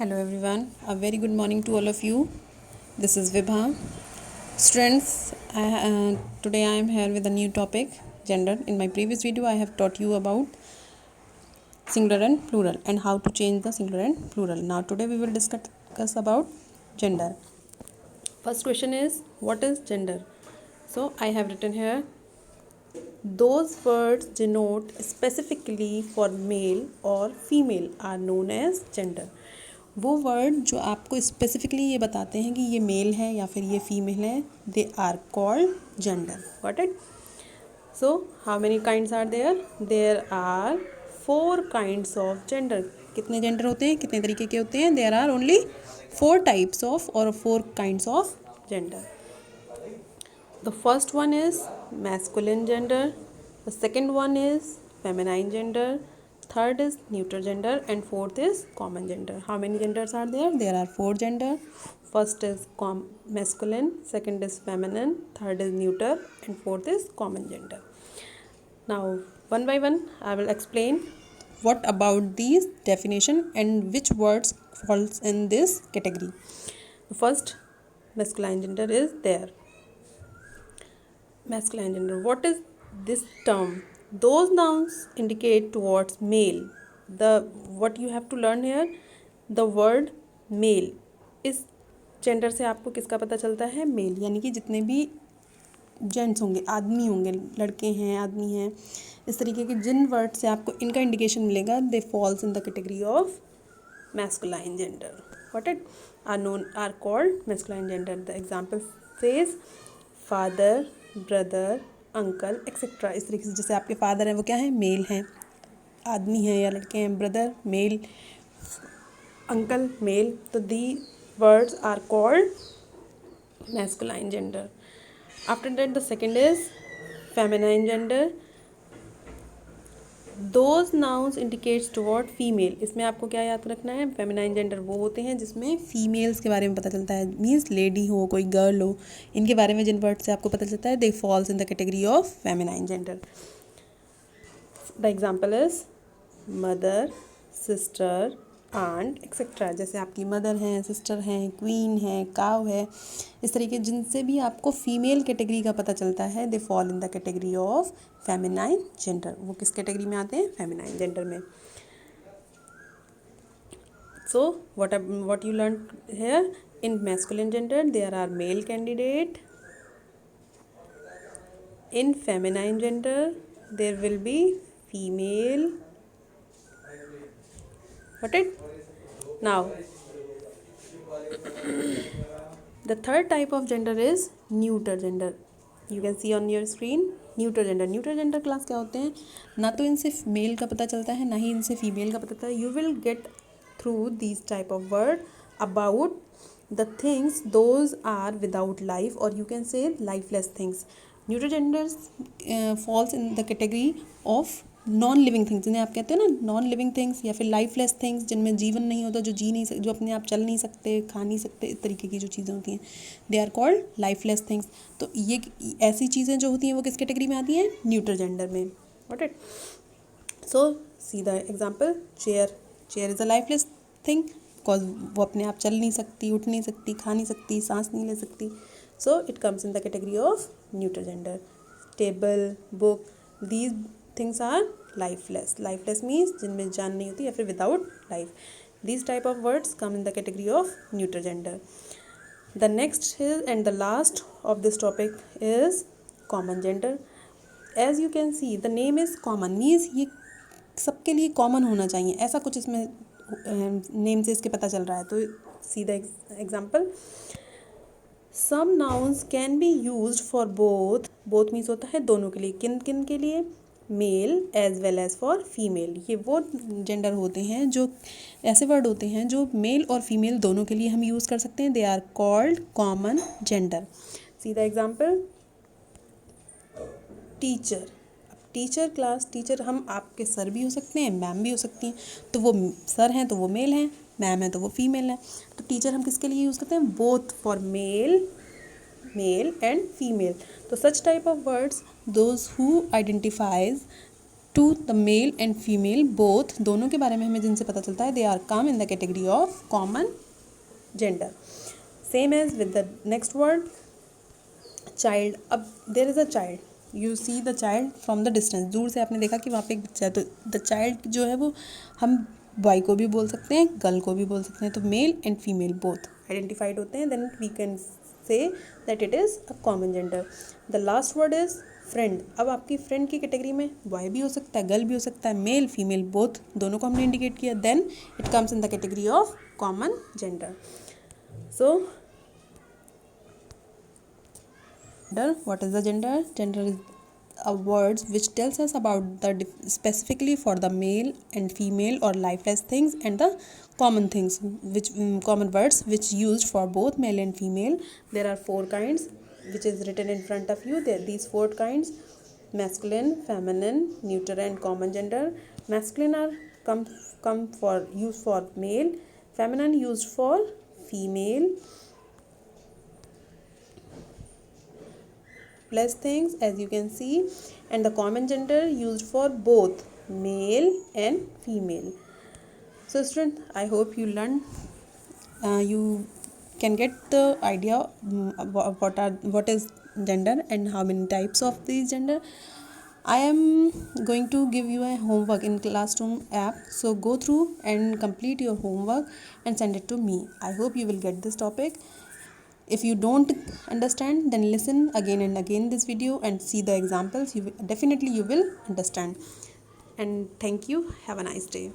Hello everyone, a very good morning to all of you. This is Vibha. Students, today I am here with a new topic, gender. In my previous video, I have taught you about singular and plural and how to change the singular and plural. Now today we will discuss about gender. First question is, what is gender? So I have written here, those words denote specifically for male or female are known as gender. वो word जो आपको specifically ये बताते हैं कि ये mail है या फिर ये फीमेल है, they are called gender. Got it? So how many kinds are there? There are 4 kinds of gender. कितने जेंडर होते हैं, कितने तरीके के होते हैं? There are only 4 types of और 4 kinds of gender. The first one is masculine gender, the second one is feminine gender, third is neuter gender, and fourth is common gender. How many genders are there? There are 4 gender. First is masculine, second is feminine, third is neuter, and fourth is common gender. Now one by one I will explain what about these definition and which words falls in this category. First, masculine gender is there. Masculine gender. What is this term? Those nouns indicate towards male. What you have to learn here, the word male. इस gender से आपको किसका पता चलता है? Mail. यानी कि जितने भी जेंट्स होंगे, आदमी होंगे, लड़के हैं, आदमी हैं, इस तरीके के जिन वर्ड से आपको इनका इंडिकेशन मिलेगा, they falls in the category of masculine gender. What it are called masculine gender. The example says father, brother, uncle, etcetera. इस तरीके से जैसे आपके फादर हैं वो क्या है? मेल हैं, आदमी हैं या लड़के हैं. Brother male, uncle male. तो the words are called masculine gender. After that the second is feminine gender. Those nouns indicates toward female. इसमें आपको क्या याद रखना है? फेमिनाइन जेंडर वो होते हैं जिसमें फीमेल्स के बारे में पता चलता है. मीन्स लेडी हो, कोई गर्ल हो, इनके बारे में जिन वर्ड से आपको पता चलता है, they falls in the category of feminine gender. The example is mother, sister, aunt, etcetera. जैसे आपकी मदर हैं, सिस्टर हैं, क्वीन है, काव है, इस तरीके जिनसे भी आपको फीमेल कैटेगरी का पता चलता है, they fall in the category of feminine gender. वो किस कैटेगरी में आते हैं? फेमिनाइन जेंडर में. सो what you learned here, in masculine gender there are male candidate. In feminine gender there will be female. Got it? Now the third type of gender is neuter gender. You can see on your screen neuter gender. Neuter gender class क्या होते हैं? ना तो इनसे mail का पता चलता है, ना ही इनसे फीमेल का पता चलता है. You will get through this type of word about the things those are without life, और you can say lifeless things. Neuter genders falls in the category of non living things, जिन्हें आप कहते हैं ना नॉन लिविंग थिंग्स, या फिर lifeless things, जिनमें जीवन नहीं होता, जो जी नहीं सकते, जो अपने आप चल नहीं सकते, खा नहीं सकते, इस तरीके की जो चीज़ें होती हैं, they are called lifeless things. तो ये ऐसी चीज़ें जो होती हैं वो किस कैटेगरी में आती हैं? न्यूट्रल जेंडर में. What it? So C the example. Chair. Chair is a lifeless thing because वो अपने आप चल नहीं सकती, उठ नहीं सकती, खा नहीं सकती, सांस नहीं ले सकती. So it comes in the category of neutral gender. Table, book, these things are lifeless. Lifeless means जिनमें जान नहीं होती या फिर without life. These type of words come in the category of neuter gender. The next is and the last of this topic is common gender. As you can see, the name is common means ये सबके लिए common होना चाहिए, ऐसा कुछ इसमें name से इसके पता चल रहा है. तो see the example. Some nouns can be used for both. both means होता है दोनों के लिए. किन किन के लिए? Male as well as for female. ये वो जेंडर होते हैं जो ऐसे वर्ड होते हैं जो मेल और फीमेल दोनों के लिए हम यूज़ कर सकते हैं. They are called common gender. See the example. Teacher. Teacher class. Teacher हम आपके सर भी हो सकते हैं, मैम भी हो सकती हैं. तो वो सर हैं तो वो मेल हैं, मैम है तो वो फीमेल हैं. तो टीचर हम किसके लिए यूज़ करते हैं? Both for male and female. So such type of words, those who identifies to the male and female both, दोनों के बारे में हमें जिनसे पता चलता है, they are come in the category of common gender. Same as with the next word child. अब there is a child, you see the child from the distance, दूर से आपने देखा कि वहाँ पे एक बच्चा है, तो द चाइल्ड जो है वो हम बॉय को भी बोल सकते हैं, गर्ल को भी बोल सकते हैं. तो male and female both identified होते हैं, then we can say that it is a common gender. The last word is friend. अब आपकी फ्रेंड की कैटेगरी में बॉय भी हो सकता है, गर्ल भी हो सकता है, मेल फीमेल बोथ, दोनों को हमने इंडिकेट किया, then it comes in the category of common gender. So what is the gender? Gender is a words which tells us about the specifically for the male and female or lifeless things, and the common things which common words which used for both male and female. There are 4 kinds which is written in front of you. There these 4 kinds: masculine, feminine, neuter and common gender. Masculine are come for used for male, feminine used for female, plus things as you can see, and the common gender used for both male and female. So student, I hope you learned, you can get the idea what is gender and how many types of these gender. I am going to give you a homework in Classroom app, so go through and complete your homework and send it to me. I hope you will get this topic. If you don't understand, then listen again and again this video and see the examples. Definitely you will understand. And thank you. Have a nice day.